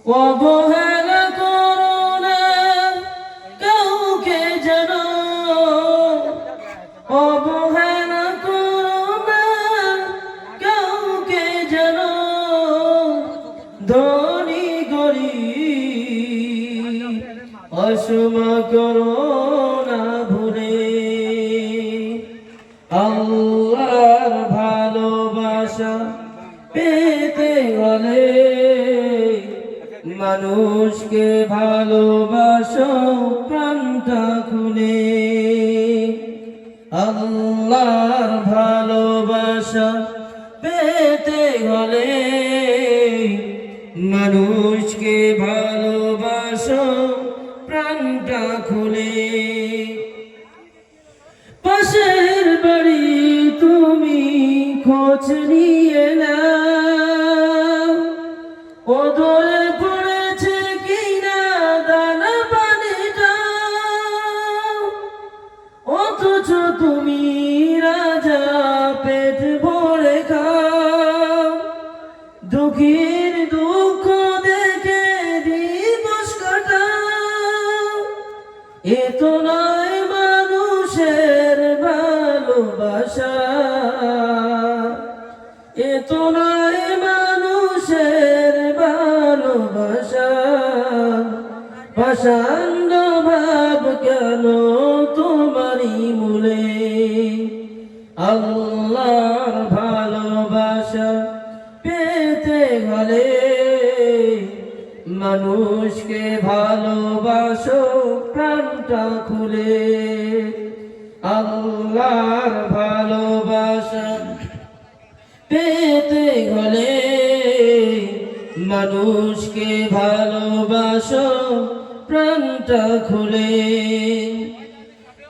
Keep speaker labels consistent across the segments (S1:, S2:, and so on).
S1: অবহেলা করো না কাউকে যেন, অবহেলা করো না কাউকে যেন, ধনী গরিব অসমা করো না ভুলে। আল্লাহর ভালোবাসা পেতে হলে মানুষকে ভালোবাসো প্রাণটা খুলে। আল্লাহর ভালোবাসা পেতে হলে মানুষকে ভালোবাসো প্রাণটা খুলে। পাশের বাড়ি তুমি খোঁজ নিয়ে নাও, ও দোলে পড়েছে কিনা দানা পানিটা, অথচ তুমি রাজা পেট ভরে খাও। দুঃখীর দুঃখ দেখে দিবস কাটাও, এ তো নয় মানুষের ভালোবাসা, এ তো নয় মানুষের ভালোবাসা। পাষাণ্ড ভাব কেন তোমারই মূলে? আল্লাহর ভালোবাসা পেতে হলে মানুষকে ভালোবাসো প্রাণটা খুলে। আল্লাহর ভালোবাসা পেতে হলে মানুষকে ভালোবাসো প্রাণটা খুলে।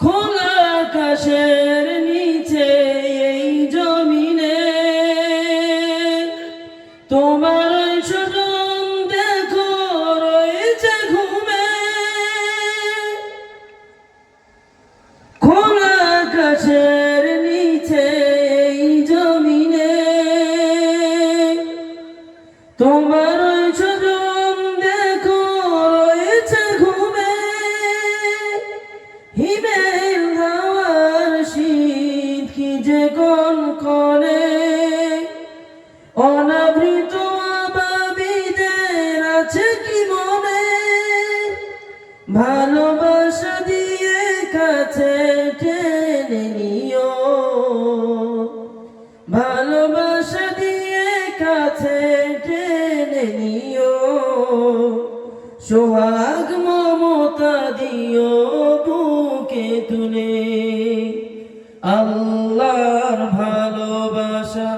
S1: খোলা আকাশের নিচে এই জমিনে তোমার স্বজন দেখো রয়েছে ঘুমে। খোলা আকাশের নিচে এই জমিনে তোমার স্বজন দেখো রয়েছে ঘুমে। হিমেল হাওয়ার শীত কি যে কনকনে, অনাবৃত আবাবিদের আছে কি মনে? ভালোবাসা দিয়ে কাছে টেনে নিও, ভালোবাসা দিয়ে কাছে টেনে নিও। সোহাগ মমতা দিও বুকে তুলে। আল্লাহর ভালোবাসা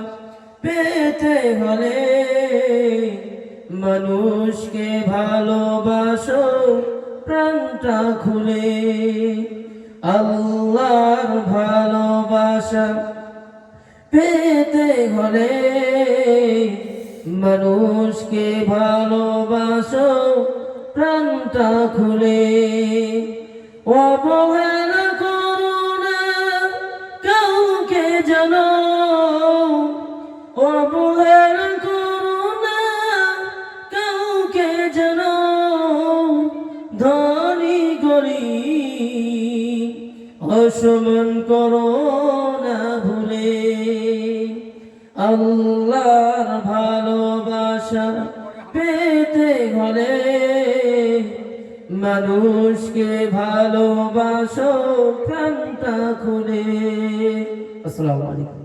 S1: পেতে হলে মানুষকে ভালোবাসো প্রাণটা খুলে। আল্লাহর ভালোবাসা পেতে হলে মানুষকে ভালোবাসো প্রাণটা খুলে। অবহেলা করো না কাউকে যেন, অবহেলা করো না কাউকে যেন, ধনী গরিব অসমান করো না ভুলে। আল্লাহর ভালোবাসা পেতে হলে মানুষকে ভালোবাসো প্রাণটা খুলে। আসসালামু আলাইকুম।